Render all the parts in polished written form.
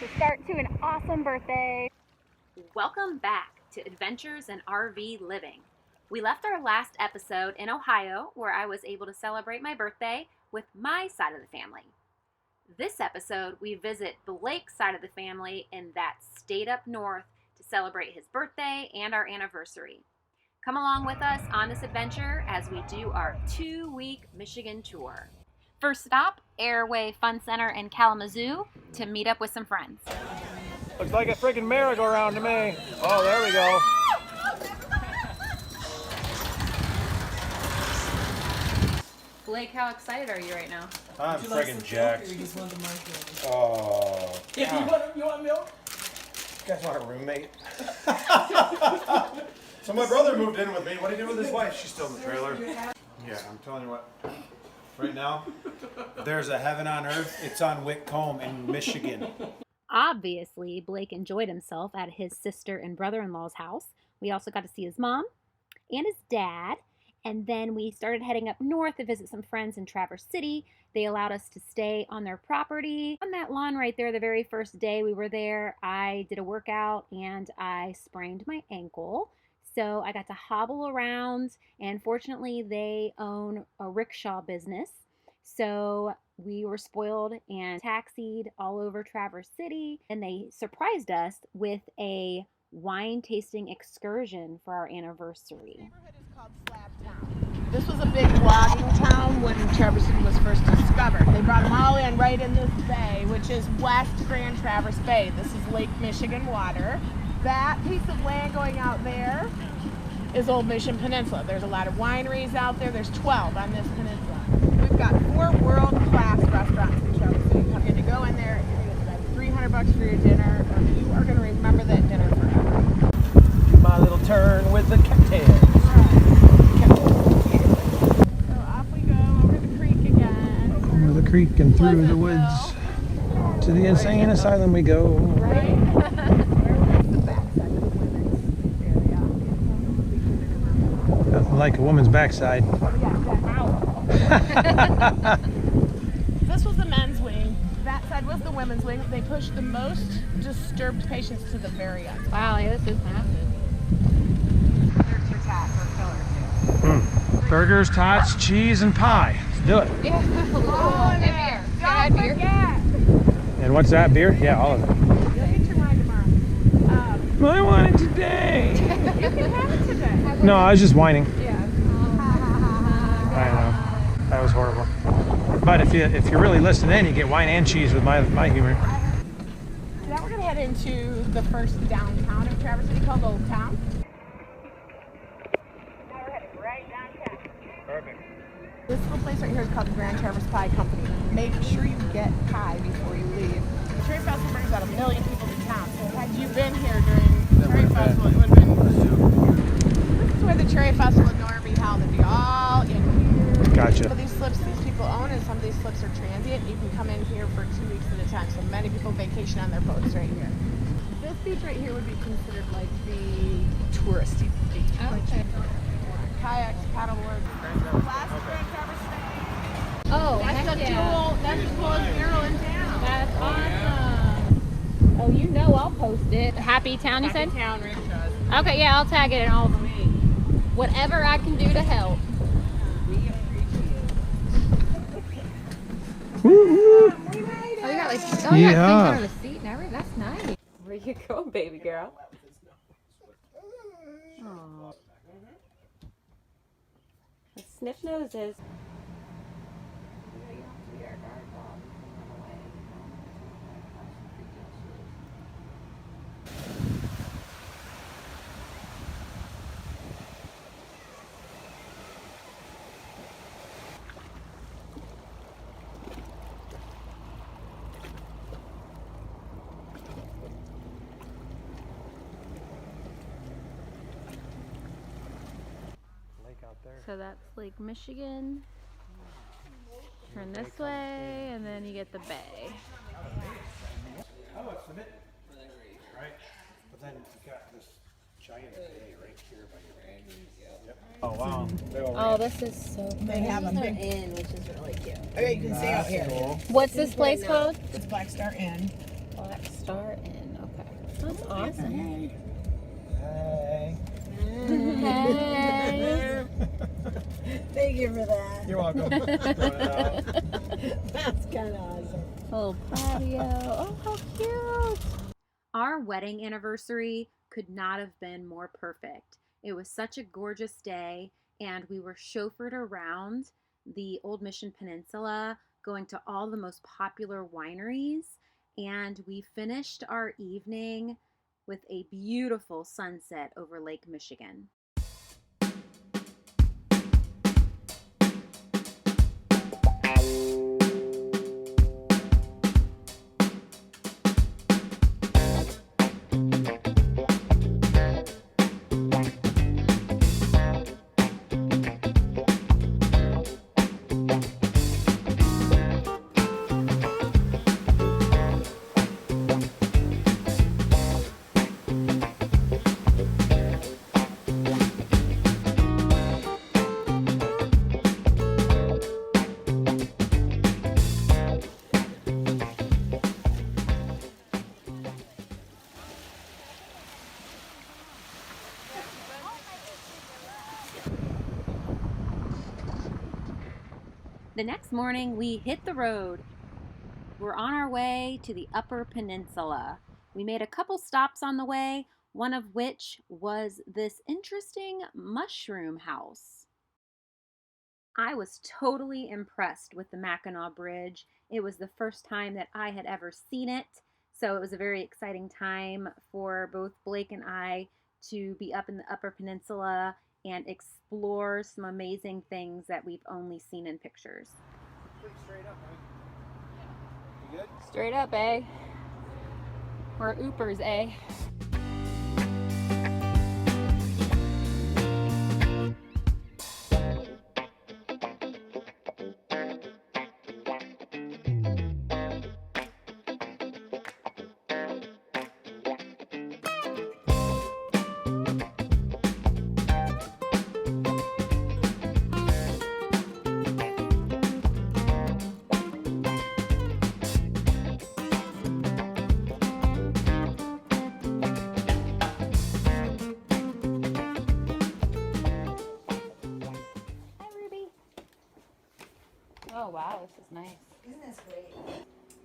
the start to an awesome birthday. Welcome back to Adventures in RV Living. We left our last episode in Ohio, where I was able to celebrate my birthday with my side of the family. This episode, we visit Blake's side of the family in that state up north to celebrate his birthday and our anniversary. Come along with us on this adventure as we do our 2-week Michigan tour. First stop, Airway Fun Center in Kalamazoo to meet up with some friends. Looks like a freaking merry-go-round to me. Oh, there we go. Blake, how excited are you right now? I'm freaking jacked. Oh. Yeah, you want milk? You guys want a roommate? So my brother moved in with me. What did he do with his wife? She's still in the trailer. Yeah, I'm telling you what. Right now, there's a heaven on earth. It's on Whitcomb in Michigan. Obviously, Blake enjoyed himself at his sister and brother-in-law's house. We also got to see his mom and his dad. And then we started heading up north to visit some friends in Traverse City. They allowed us to stay on their property. On that lawn right there, the very first day we were there, I did a workout and I sprained my ankle. So I got to hobble around, and fortunately they own a rickshaw business. So we were spoiled and taxied all over Traverse City, and they surprised us with a wine tasting excursion for our anniversary. This was a big logging town when Traverse City was first discovered. They brought them all in right in this bay, which is West Grand Traverse Bay. This is Lake Michigan water. That piece of land going out there is Old Mission Peninsula. There's a lot of wineries out there. There's 12 on this peninsula. We've got 4 world-class restaurants in Traverse City. You're going to go in there, you're going to spend $300 for your dinner, or you are going to remember that dinner forever. Do my little turn with the cocktails. So off we go over the creek again. Over the creek and through the woods. To the insane asylum we go. Right? Nothing like a woman's backside. This was the men's wing. That side was the women's wing. They pushed the most disturbed patients to the very end. Wow, yeah, this is massive. There's your top or filler too. Burgers, tots, cheese, and pie. Let's do it. Yeah, beer. Don't forget. And what's that, beer? Yeah, all of it. You'll get your wine tomorrow. I want it today. You can have it today. No, I was just whining. Yeah. I know. That was horrible. But if you really listen in, you get wine and cheese with my humor. Now we're going to head into the first downtown of Traverse City called Old Town. Now we're heading right downtown. Perfect. This little place right here is called the Grand Traverse Pie Company. Make sure you get pie before you leave. The Cherry Festival brings about 1 million people to town, so had you been here during the Cherry Festival, it would have been... This is where the Cherry Festival would normally be held. It'd be all in here. Gotcha. Some of these slips these people own, and some of these slips are transient. You can come in here for 2 weeks at a time, so many people vacation on their boats right here. This beach right here would be considered like the touristy beach. Okay. Kayaks, paddleboards. Last Grand Traverse City. Oh, That's the coolest mural in town. That's awesome. Oh, you know I'll post it. Happy Town, you said? Happy Town rickshaws. Okay, yeah, I'll tag it and I'll whatever I can do to help. We appreciate it. Oh, you got like things on the seat and everything. That's nice. Where you going, baby girl? Aww. Sniff noses. So that's Lake Michigan. Turn this way, and then you get the bay. Oh, it's the mitten. Right. But then you got this giant bay right here by your bank. Yep. Oh wow. Oh, this is so cool. They have a big inn, which is really cute. Okay, you can see out here. Cool. What's this place called? It's Black Star Inn. Black Star Inn. Okay. That's awesome. Hey. Hey. Thank you for that. You're welcome. That's kind of awesome. Little patio. Oh, how cute. Our wedding anniversary could not have been more perfect. It was such a gorgeous day, and we were chauffeured around the Old Mission Peninsula, going to all the most popular wineries, and we finished our evening with a beautiful sunset over Lake Michigan. The next morning, we hit the road. We're on our way to the Upper Peninsula. We made a couple stops on the way, one of which was this interesting mushroom house. I was totally impressed with the Mackinac Bridge. It was the first time that I had ever seen it, so it was a very exciting time for both Blake and I to be up in the Upper Peninsula and explore some amazing things that we've only seen in pictures. Pretty straight up, right? You good? Straight up, eh? We're Oopers, eh? Oh wow, this is nice. Isn't this great?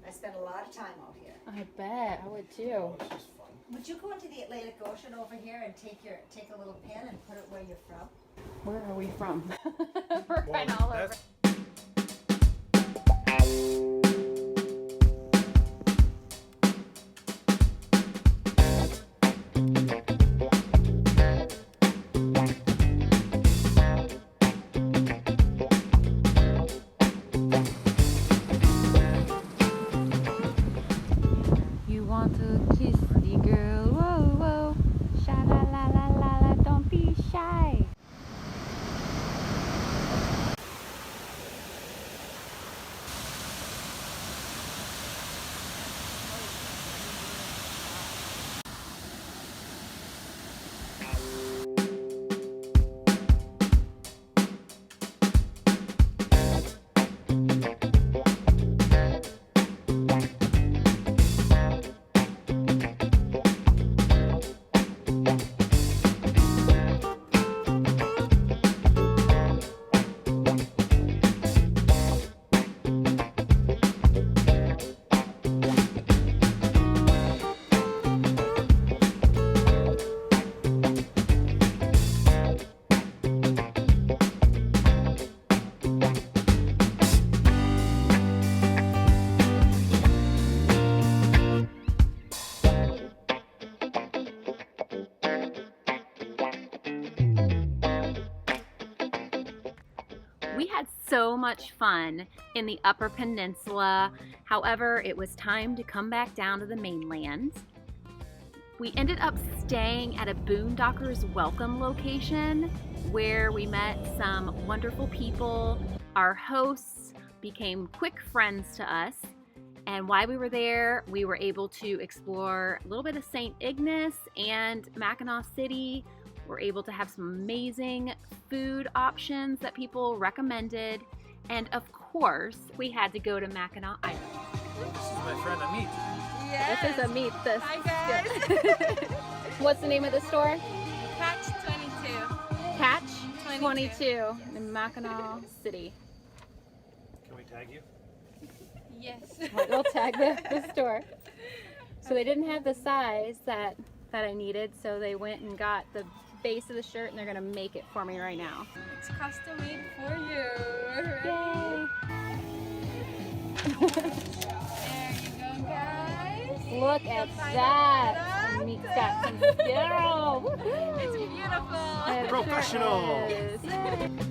I spent a lot of time out here. I bet, I would too. This is fun. Would you go into the Atlantic Ocean over here and take a little pin and put it where you're from? Where are we from? We're Well, kind of all over. that's- You want to kiss the girl, whoa, whoa. Sha la la la la la, don't be shy. We had so much fun in the Upper Peninsula. However, it was time to come back down to the mainland. We ended up staying at a Boondockers Welcome location where we met some wonderful people. Our hosts became quick friends to us. And while we were there, we were able to explore a little bit of St. Ignace and Mackinac City. We're able to have some amazing food options that people recommended. And of course, we had to go to Mackinac Island. This is my friend Amit. This is a meet this. Hi guys. What's the name of the store? Catch 22. Catch 22 in Mackinac City. Can we tag you? Yes. We'll tag the store. So they didn't have the size that I needed, so they went and got the base of the shirt and they're gonna make it for me right now. It's custom made for you. Yay! There you go, guys. Look at that! And Meek's got some skill. It's beautiful. It Professional. sure is. Yay.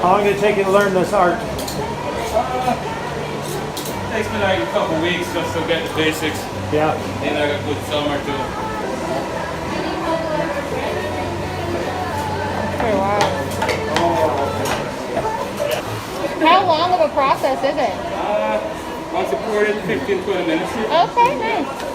How long did it take you to learn this art? Takes me like a couple weeks just to get the basics. Yeah. Then like a good summer too. How long of a process is it? Once you pour it, 15-20 minutes. Okay, nice.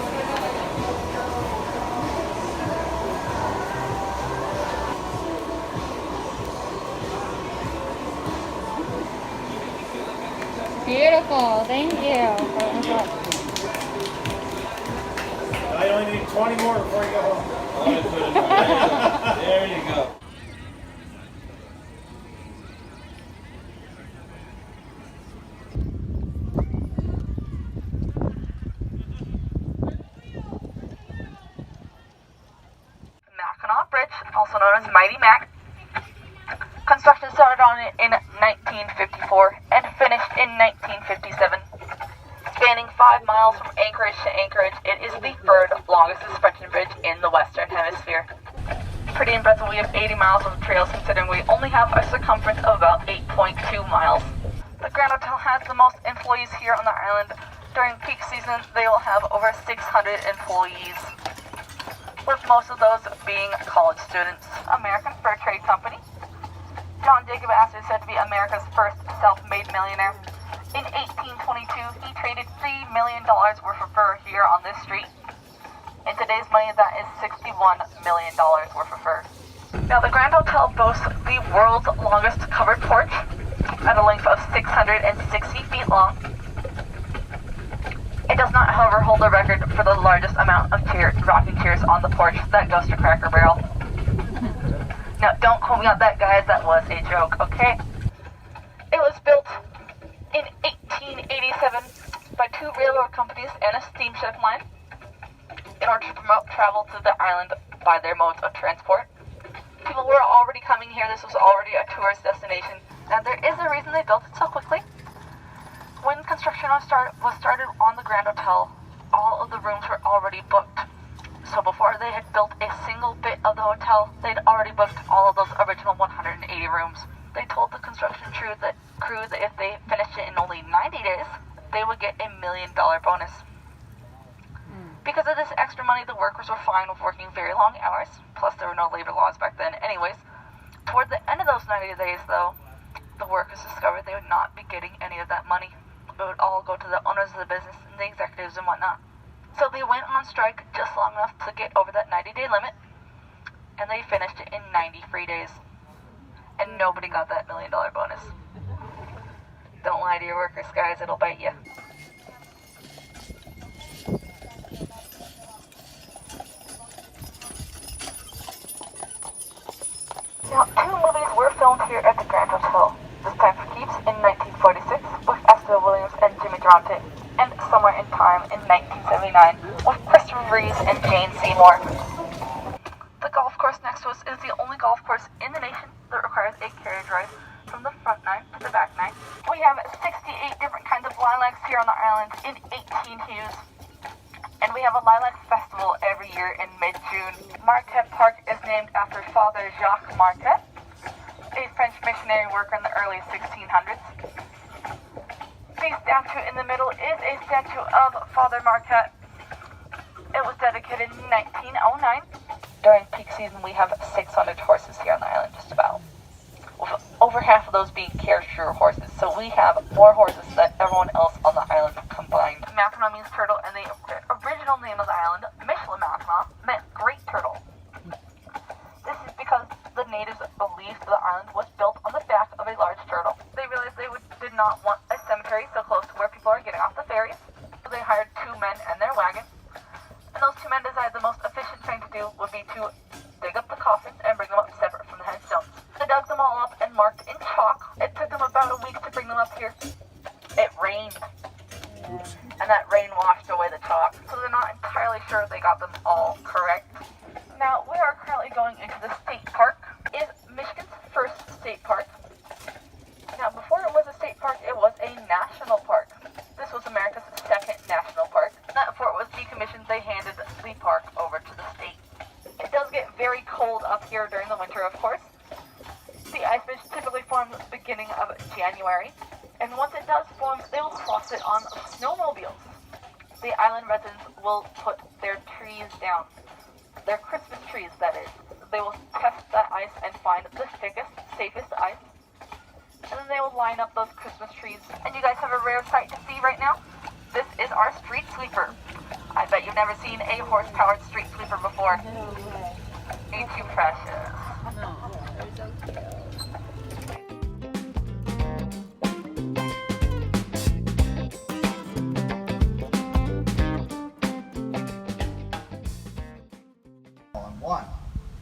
Beautiful, thank you. I only need 20 more before you go home. There you go. Mackinac Bridge, also known as Mighty Mac. Construction started on it in 1954 and finished in 1957. Spanning 5 miles from anchorage to anchorage, it is the third longest suspension bridge in the Western Hemisphere. Pretty impressive. We have 80 miles of trails considering we only have a circumference of about 8.2 miles. The Grand Hotel has the most employees here on the island. During peak season, they will have over 600 employees, with most of those being college students. American Fur Trade Company. John Jacob Astor is said to be America's first self-made millionaire. In 1822, he traded $3 million worth of fur here on this street. In today's money, that is $61 million worth of fur. Now, the Grand Hotel boasts the world's longest covered porch at a length of 660 feet long. It does not, however, hold the record for the largest amount of rocking chairs on the porch. That goes to Cracker Barrel. Now, don't quote me on that, guys. That was a joke, okay? It was built in 1887 by 2 railroad companies and a steamship line in order to promote travel to the island by their modes of transport. People were already coming here. This was already a tourist destination, and there is a reason they built it so quickly. When construction was started on the Grand Hotel, all of the rooms were already booked. So before they had built a single bit of the hotel, they'd already booked all of those original 180 rooms. They told the construction crew that if they finished it in only 90 days, they would get $1 million bonus. Because of this extra money, the workers were fine with working very long hours, plus there were no labor laws back then anyways. Toward the end of those 90 days, though, the workers discovered they would not be getting any of that money. It would all go to the owners of the business and the executives and whatnot. So they went on strike just long enough to get over that 90-day limit, and they finished it in 93 days. And nobody got that $1 million bonus. Don't lie to your workers, guys. It'll bite you. Durante, and Somewhere in Time in 1979 with Christopher Reeves and Jane Seymour. The golf course next to us is the only golf course in the nation that requires a carriage ride from the front nine to the back nine. We have 68 different kinds of lilacs here on the island in 18 hues. And we have a lilac festival every year in mid-June. Marquette Park is named after Father Jacques Marquette, a French missionary worker in the early 1600s. The statue in the middle is a statue of Father Marquette. It was dedicated in 1909. During peak season, we have 600 horses here on the island, just about. With over half of those being carriage horses, so we have more horses than everyone else on the island combined. Mackinac means turtle, and the original name of the island, Michilimackinac, meant great turtle. This is because the natives believed the island was built on the back of a large turtle. They realized they did not want a cemetery so close to where people are getting off the ferries, so they hired 2 men and their wagon. And those 2 men decided the most efficient thing to do would be to dig up the coffins and bring them up separate from the headstones. They dug them all up and marked in chalk. It took them about a week to bring them up here. It rained. And that rain washed away the chalk, so they're not entirely sure they got them all correct. Now, we are currently going into the state park. It is Michigan's first state park. Now, before it was a state park, it was a national park. This was America's second national park. Before it was decommissioned, they handed the park over to the state. It does get very cold up here during the winter, of course. The ice bridge typically forms at the beginning of January, and once it does form, they will cross it on snowmobiles. The island residents will put their trees down, their Christmas trees, that is. They will test that ice and find the thickest, safest ice, and then they will line up those Christmas trees. And you guys have a rare sight to see right now. This is our street sweeper. I bet you've never seen a horse-powered street sweeper before. Ain't you precious? One.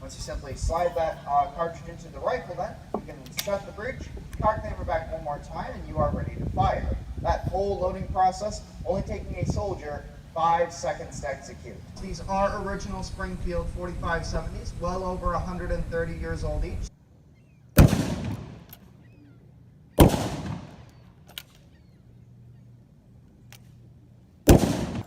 Once you simply slide that cartridge into the rifle, then you can shut the breech, cock the hammer back one more time, and you are ready to fire. That whole loading process only taking a soldier 5 seconds to execute. These are original Springfield 4570s, well over 130 years old each.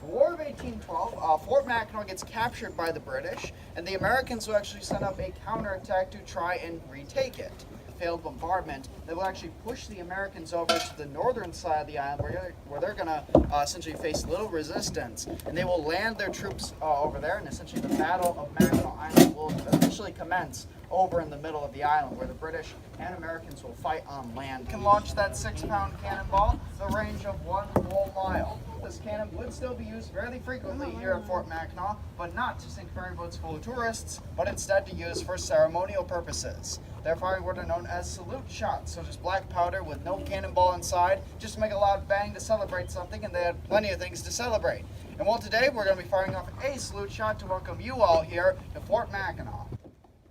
War of 1812, Fort Mackinac gets captured by the British, and the Americans will actually set up a counterattack to try and retake it. Failed bombardment, they will actually push the Americans over to the northern side of the island where they're going to essentially face little resistance, and they will land their troops over there, and essentially the Battle of Mackinac Island will officially commence over in the middle of the island, where the British and Americans will fight on land. Can launch that 6-pound cannonball the range of 1 whole mile. This cannon would still be used fairly frequently here at Fort Mackinac, but not to sink ferry boats full of tourists, but instead to use for ceremonial purposes. They're firing what are known as salute shots, so just black powder with no cannonball inside, just to make a loud bang to celebrate something, and they had plenty of things to celebrate. And well, today we're going to be firing off a salute shot to welcome you all here to Fort Mackinac.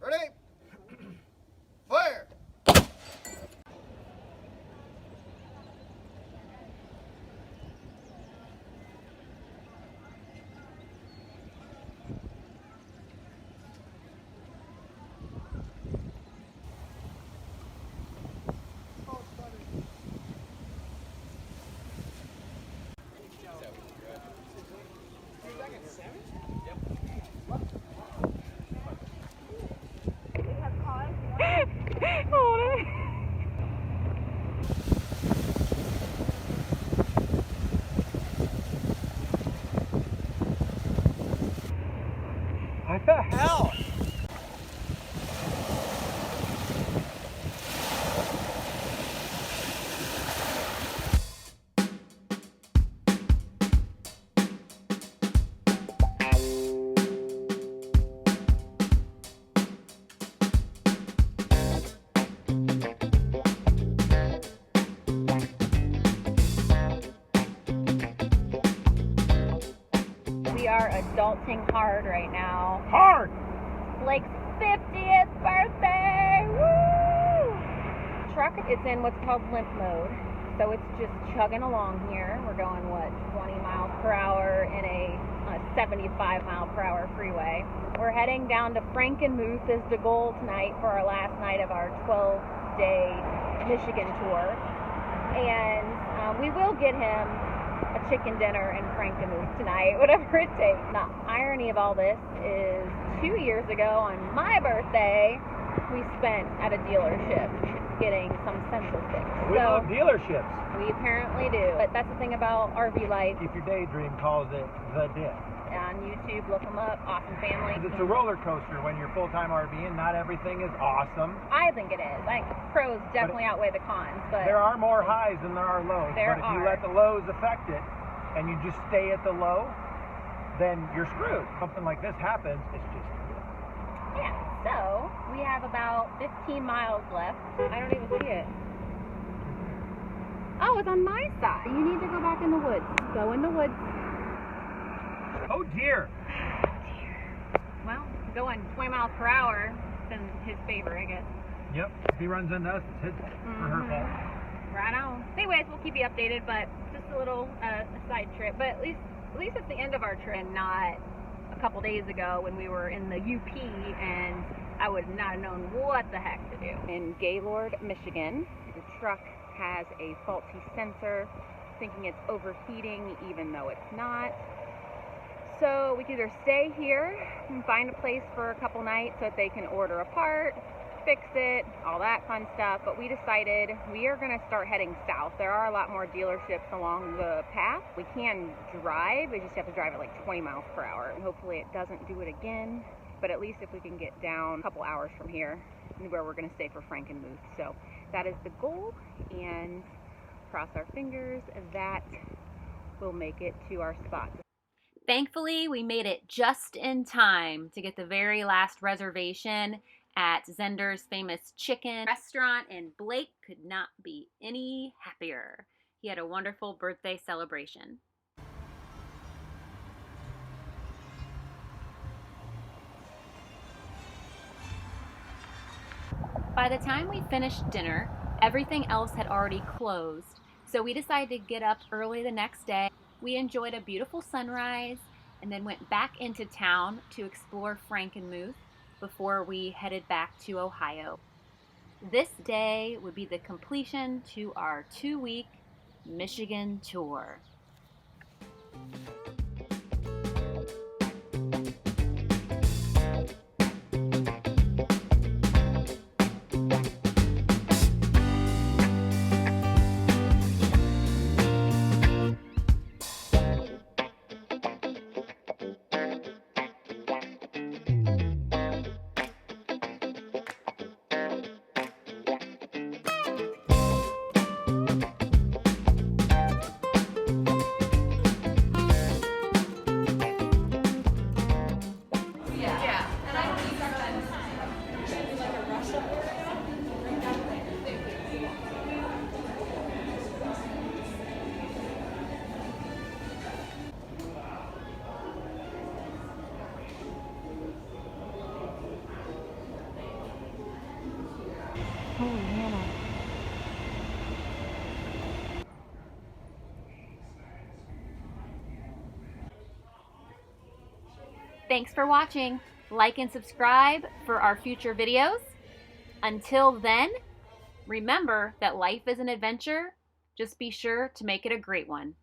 Ready? Fire! What the hell? We are adulting hard right now. Hard! Blake's 50th birthday! Woo! Truck is in what's called limp mode. So it's just chugging along here. We're going, what, 20 miles per hour in a 75 mile per hour freeway. We're heading down to Frankenmuth as the goal tonight for our last night of our 12-day Michigan tour. And we will get him a chicken dinner in Frankenmuth tonight, whatever it takes. The irony of all this is 2 years ago on my birthday, we spent at a dealership getting some sensor fixed. We love dealerships. We apparently do. But that's the thing about RV Life. If your daydream calls it the dip. On YouTube, look them up. Awesome Family. It's a roller coaster when you're full-time RVing. Not everything is awesome. I think it is. I think pros definitely outweigh the cons. But there are more highs than there are lows. But if you let the lows affect it and you just stay at the low, then you're screwed. Something like this happens, it's just yeah. So we have about 15 miles left. I don't even see it. Oh, it's on my side. You need to go back in the woods. Go in the woods. Oh dear. Well, going 20 miles per hour is in his favor, I guess. Yep. If he runs into us, it's his fault. Or her fault. Right on. Anyways, we'll keep you updated, but just a little side trip. But at least it's the end of our trip and not a couple days ago when we were in the UP and I would not have known what the heck to do. In Gaylord, Michigan, the truck has a faulty sensor, thinking it's overheating even though it's not. So we can either stay here and find a place for a couple nights so that they can order a part, fix it, all that fun stuff. But we decided we are going to start heading south. There are a lot more dealerships along the path. We can drive, we just have to drive at like 20 miles per hour. And hopefully it doesn't do it again. But at least if we can get down a couple hours from here, where we're going to stay for Frankenmuth. So that is the goal, and cross our fingers that we'll make it to our spot. Thankfully, we made it just in time to get the very last reservation at Zender's famous chicken restaurant, and Blake could not be any happier. He had a wonderful birthday celebration. By the time we finished dinner, everything else had already closed, so we decided to get up early the next day. We enjoyed a beautiful sunrise and then went back into town to explore Frankenmuth before we headed back to Ohio. This day would be the completion to our 2-week Michigan tour. Thanks for watching. Like and subscribe for our future videos. Until then, remember that life is an adventure. Just be sure to make it a great one.